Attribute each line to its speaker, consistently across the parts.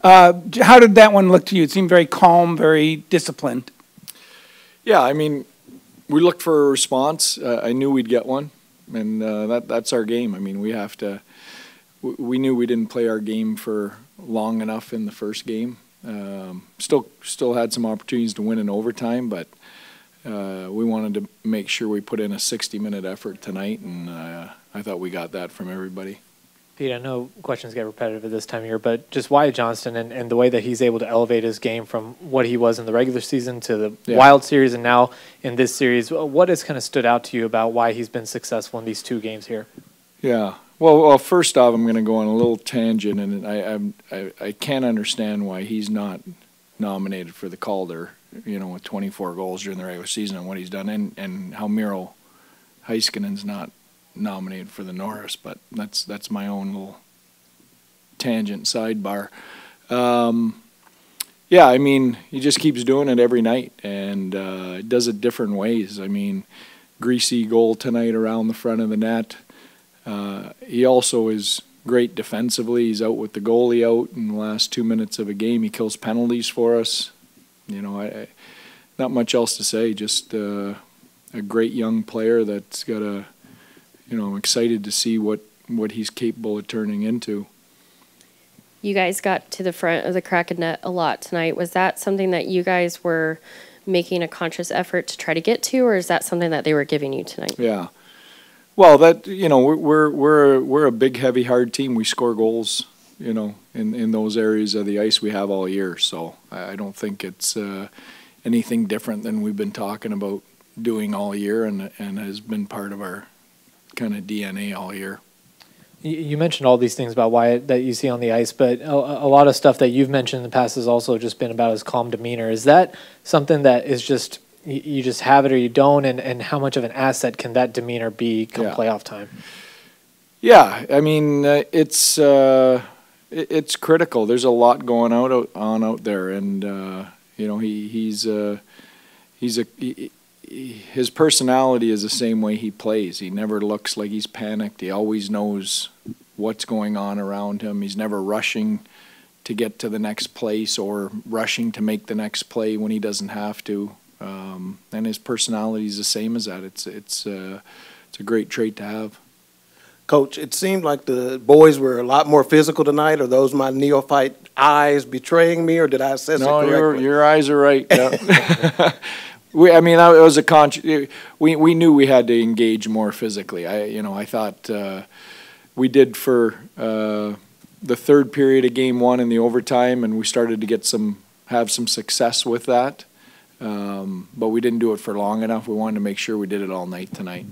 Speaker 1: How did that one look to you? It seemed very calm, very disciplined.
Speaker 2: Yeah, I mean, we looked for a response. I knew we'd get one, and that's our game. I mean, we have to. We knew we didn't play our game for long enough in the first game. Still had some opportunities to win in overtime, but we wanted to make sure we put in a 60-minute effort tonight, and I thought we got that from everybody.
Speaker 3: Pete, I know questions get repetitive at this time of year, but just Wyatt Johnston and the way that he's able to elevate his game from what he was in the regular season to the Wild Series and now in this series, what has kind of stood out to you about why he's been successful in these 2 games here? Yeah.
Speaker 2: Well, first off, I'm going to go on a little tangent, and I can't understand why he's not nominated for the Calder, with 24 goals during the regular season and what he's done, and how Miro Heiskanen's not nominated for the Norris, but that's my own little tangent sidebar. Yeah, I mean, he just keeps doing it every night, and does it different ways. I mean, greasy goal tonight around the front of the net. He also is great defensively. He's out with the goalie out in the last 2 minutes of a game. He kills penalties for us. Not much else to say. Just a great young player that's got a. I'm excited to see what he's capable of turning into.
Speaker 4: You guys got to the front of the Kraken net a lot tonight. Was that something that you guys were making a conscious effort to try to get to, or is that something that they were giving you tonight?
Speaker 2: Yeah. Well, we're a big, heavy, hard team. We score goals, in those areas of the ice we have all year. So I don't think it's anything different than we've been talking about doing all year, and has been part of our kind of DNA all year.
Speaker 3: You mentioned all these things about Wyatt that you see on the ice, but a lot of stuff that you've mentioned in the past has also just been about his calm demeanor. Is that something that is just you just have it or you don't, and how much of an asset can that demeanor be come playoff time? Yeah, I mean it's critical. There's a lot going on out there, and his personality is the same way he plays. He never looks like he's panicked. He always knows what's going on around him. He's never rushing to get to the next place or rushing to make the next play when he doesn't have to. And his personality is the same as that. It's a great trait to have.
Speaker 5: Coach, it seemed like the boys were a lot more physical tonight. Are those my neophyte eyes betraying me, or did I assess it correctly?
Speaker 2: No, your eyes are right. Yeah. It was a we knew we had to engage more physically. I thought we did for the third period of game 1 in the overtime, and we started to have some success with that. But we didn't do it for long enough. We wanted to make sure we did it all night tonight.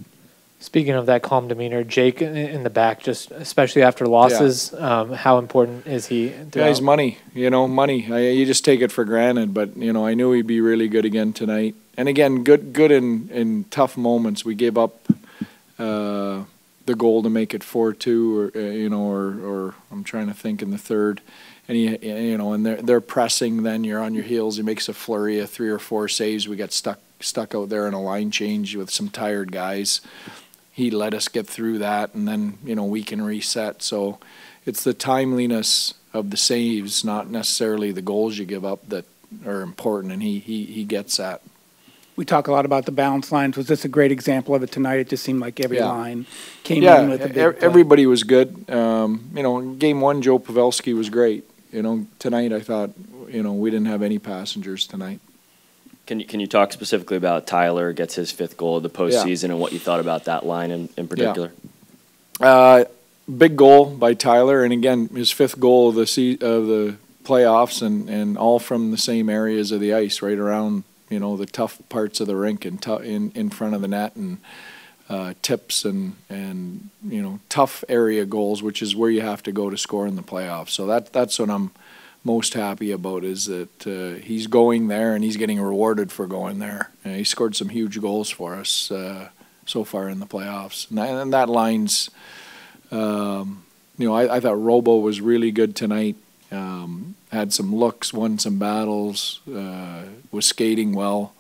Speaker 3: Speaking of that calm demeanor, Jake in the back, just especially after losses, how important is he?
Speaker 2: Yeah, he's money. Money. You just take it for granted. But I knew he'd be really good again tonight. And again, good in tough moments. We gave up the goal to make it 4-2, or I'm trying to think in the third. And and they're pressing. Then you're on your heels. He makes a flurry of 3 or 4 saves. We got stuck out there in a line change with some tired guys. He let us get through that, and then we can reset. So it's the timeliness of the saves, not necessarily the goals you give up, that are important, and he gets that.
Speaker 1: We talk a lot about the balance lines. Was this a great example of it tonight? It just seemed like every line came in with a big play.
Speaker 2: Everybody was good. Game 1, Joe Pavelski was great. Tonight I thought, we didn't have any passengers tonight.
Speaker 6: Can you talk specifically about Tyler gets his 5th goal of the postseason and what you thought about that line in particular?
Speaker 2: Big goal by Tyler, and again his 5th goal of the playoffs, and all from the same areas of the ice, right around the tough parts of the rink and in front of the net, and tips and tough area goals, which is where you have to go to score in the playoffs. So that's what I'm most happy about, is that he's going there and he's getting rewarded for going there. And he scored some huge goals for us so far in the playoffs. And that line's, I thought Robo was really good tonight. Had some looks, won some battles, was skating well.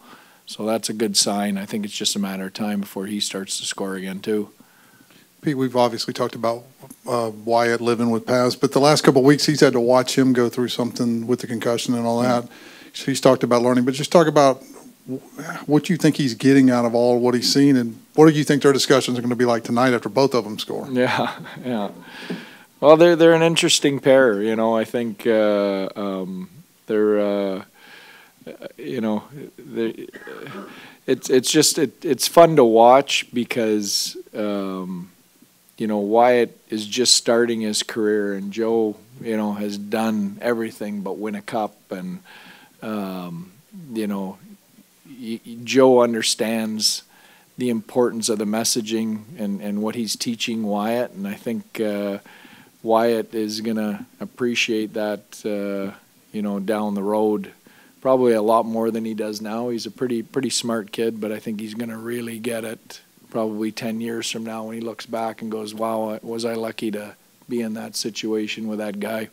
Speaker 2: So that's a good sign. I think it's just a matter of time before he starts to score again too.
Speaker 7: Pete, we've obviously talked about Wyatt living with Paz, but the last couple of weeks he's had to watch him go through something with the concussion and all that. So he's talked about learning, but just talk about what you think he's getting out of all what he's seen, and what do you think their discussions are going to be like tonight after both of them score?
Speaker 3: Yeah. Well, they're an interesting pair. You know, I think they're you know, it's fun to watch because you know, Wyatt is just starting his career, and Joe, you know, has done everything but win a cup, and you know, Joe understands the importance of the messaging and what he's teaching Wyatt, and I think Wyatt is gonna appreciate that, you know, down the road, probably a lot more than he does now. He's a pretty smart kid, but I think he's gonna really get it probably 10 years from now when he looks back and goes, wow, was I lucky to be in that situation with that guy.